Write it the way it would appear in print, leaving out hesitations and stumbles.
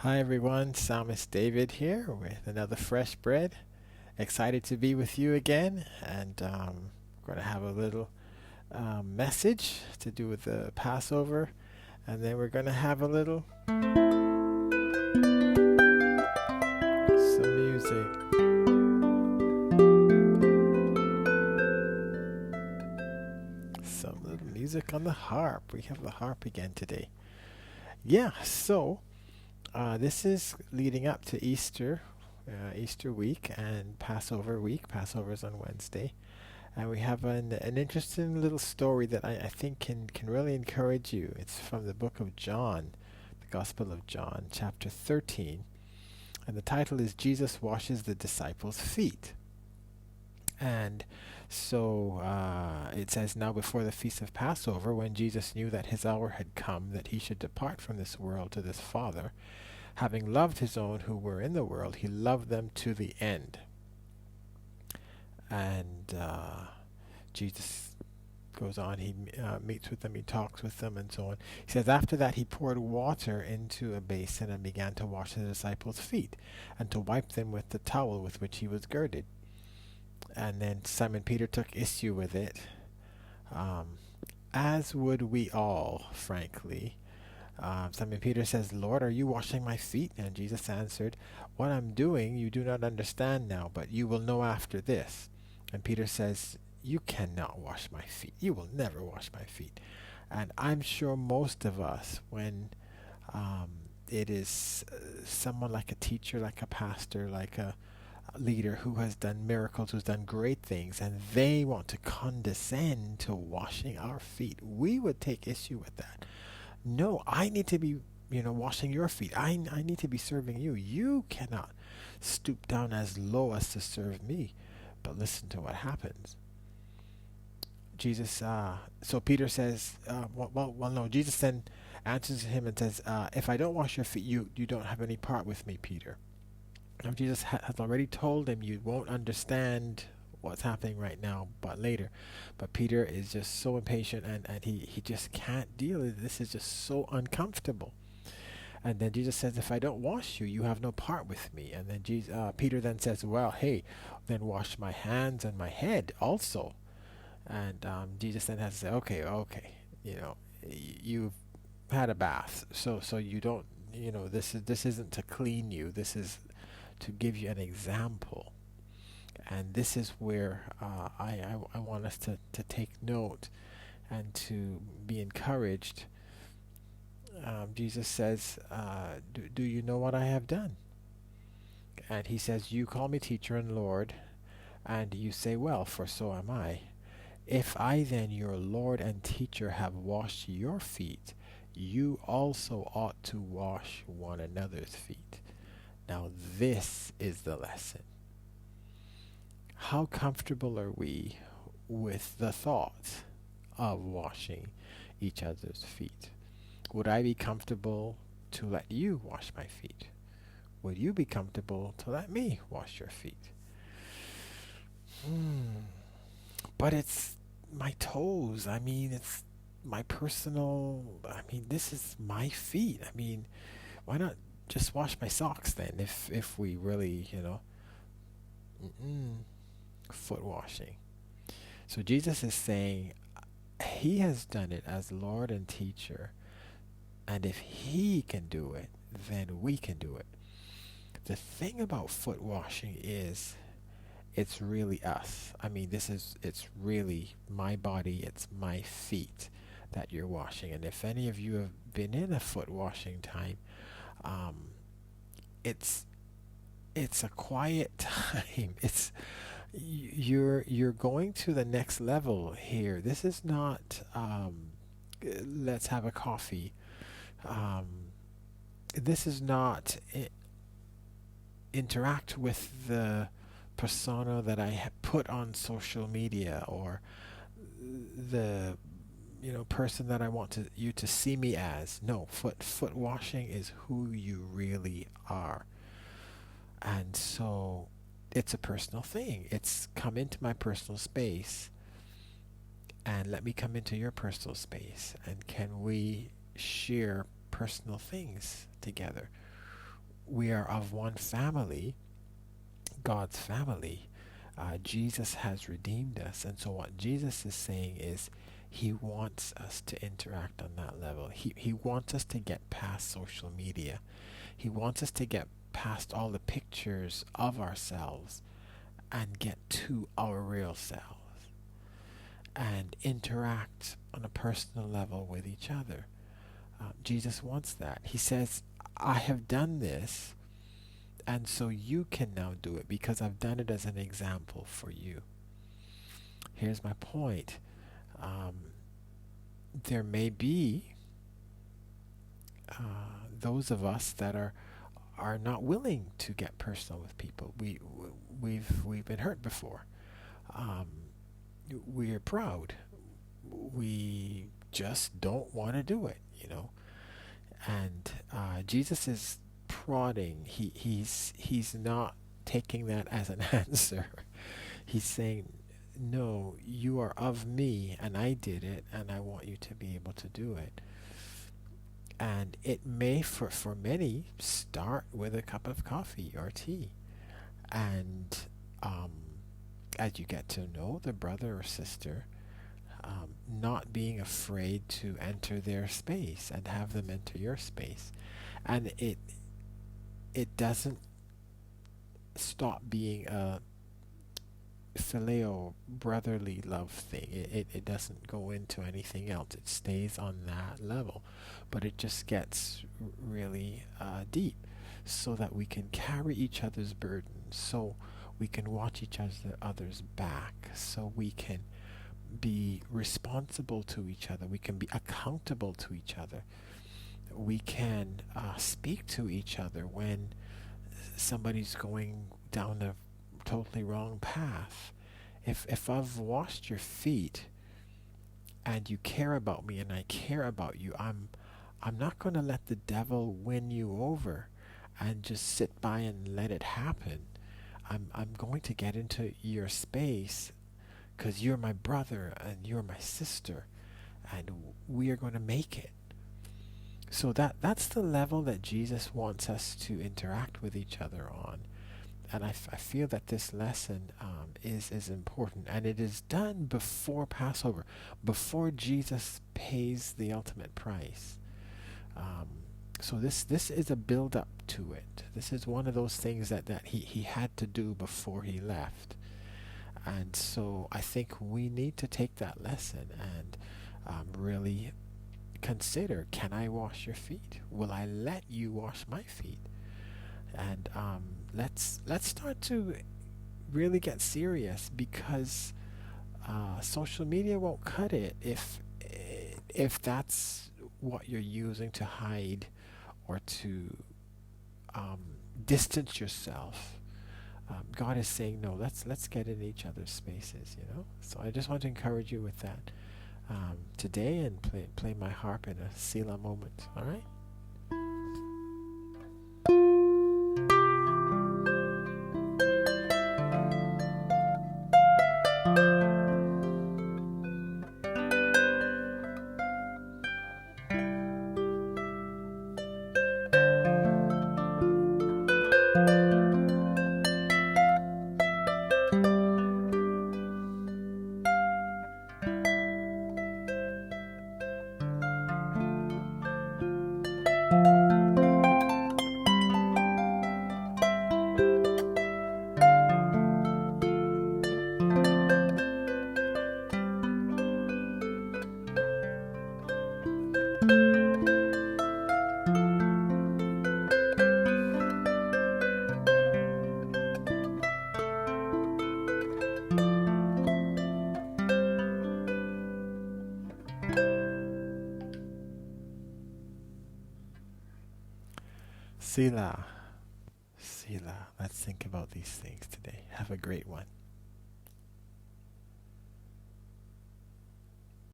Hi everyone, Psalmist David here with another fresh bread. Excited to be with you again, and going to have a little message to do with the Passover, and then we're going to have a little some music, some little music on the harp. We have the harp again today. Yeah, so this is leading up to Easter, Easter week and Passover week. Passover's on Wednesday. And we have an interesting little story that I think can really encourage you. It's from the book of John, the Gospel of John, chapter 13. And the title is Jesus Washes the Disciples' Feet. And so it says, now before the feast of Passover, when Jesus knew that his hour had come, that he should depart from this world to this Father, having loved his own who were in the world, he loved them to the end. And Jesus goes on, he meets with them, he talks with them, and so on. He says, after that, he poured water into a basin and began to wash the disciples' feet and to wipe them with the towel with which he was girded. And then Simon Peter took issue with it, as would we all, frankly. Simon Peter says, Lord, are you washing my feet? And Jesus answered, what I'm doing you do not understand now, but you will know after this. And Peter says, you cannot wash my feet. You will never wash my feet. And I'm sure most of us, when it is someone like a teacher, like a pastor, like a leader who has done miracles, who's done great things, and they want to condescend to washing our feet, we would take issue with that. No, I need to be, washing your feet. I need to be serving you. You cannot stoop down as low as to serve me. But listen to what happens. So Peter says, no, Jesus then answers him and says, if I don't wash your feet, you don't have any part with me, Peter. Now, Jesus has already told him you won't understand what's happening right now, but later. But Peter is just so impatient, and he just can't deal with it. This is just so uncomfortable. And then Jesus says, if I don't wash you, you have no part with me. And then Peter then says, well, hey, then wash my hands and my head also. And Jesus then has to say, okay, you've had a bath, so you don't, this isn't to clean you. This is to give you an example. And this is where I want us to take note and to be encouraged. Jesus says, do you know what I have done? And he says, you call me teacher and Lord, and you say, well, for so am I. If I then, your Lord and teacher, have washed your feet, you also ought to wash one another's feet. Now this is the lesson. How comfortable are we with the thought of washing each other's feet? Would I be comfortable to let you wash my feet? Would you be comfortable to let me wash your feet? But it's my toes. It's my personal, this is my feet. Why not just wash my socks then if we really, foot washing. So Jesus is saying he has done it as Lord and teacher, and if he can do it, then we can do it. The thing about foot washing is it's really us. It's really my body, it's my feet that you're washing. And if any of you have been in a foot washing time, it's a quiet time. You're going to the next level here. This is not let's have a coffee. This is not interact with the persona that I have put on social media, or the person that I want you to see me as. No, foot washing is who you really are. And so it's a personal thing. It's come into my personal space, and let me come into your personal space, and can we share personal things together? we are of one family, God's family. Jesus has redeemed us. And so what Jesus is saying is he wants us to interact on that level. He wants us to get past social media. He wants us to get past all the pictures of ourselves and get to our real selves and interact on a personal level with each other. Jesus wants that. He says, I have done this, and so you can now do it because I've done it as an example for you. Here's my point. There may be those of us that are not willing to get personal with people. We've been hurt before. We're proud. We just don't want to do it, And Jesus is prodding. He's not taking that as an answer. He's saying, no, you are of me, and I did it, and I want you to be able to do it. And it may, for many, start with a cup of coffee or tea. And as you get to know the brother or sister, not being afraid to enter their space and have them enter your space. And it doesn't stop being a phileo brotherly love thing. It doesn't go into anything else. It stays on that level, but it just gets really deep, so that we can carry each other's burdens, so we can watch each other's back, so we can be responsible to each other, we can be accountable to each other, we can speak to each other when somebody's going down a totally wrong path. If I've washed your feet and you care about me and I care about you, I'm not going to let the devil win you over and just sit by and let it happen. I'm going to get into your space because you're my brother and you're my sister, and we are going to make it. So that's the level that Jesus wants us to interact with each other on. And I feel that this lesson is important, and it is done before Passover, before Jesus pays the ultimate price. So this is a build-up to it. This is one of those things that he had to do before he left. And so I think we need to take that lesson and really consider, can I wash your feet? Will I let you wash my feet? And let's start to really get serious, because social media won't cut it if that's what you're using to hide or to distance yourself. God is saying, no, let's get in each other's spaces, So I just want to encourage you with that today, and play my harp in a Selah moment. All right. Selah. Selah. Let's think about these things today. Have a great one.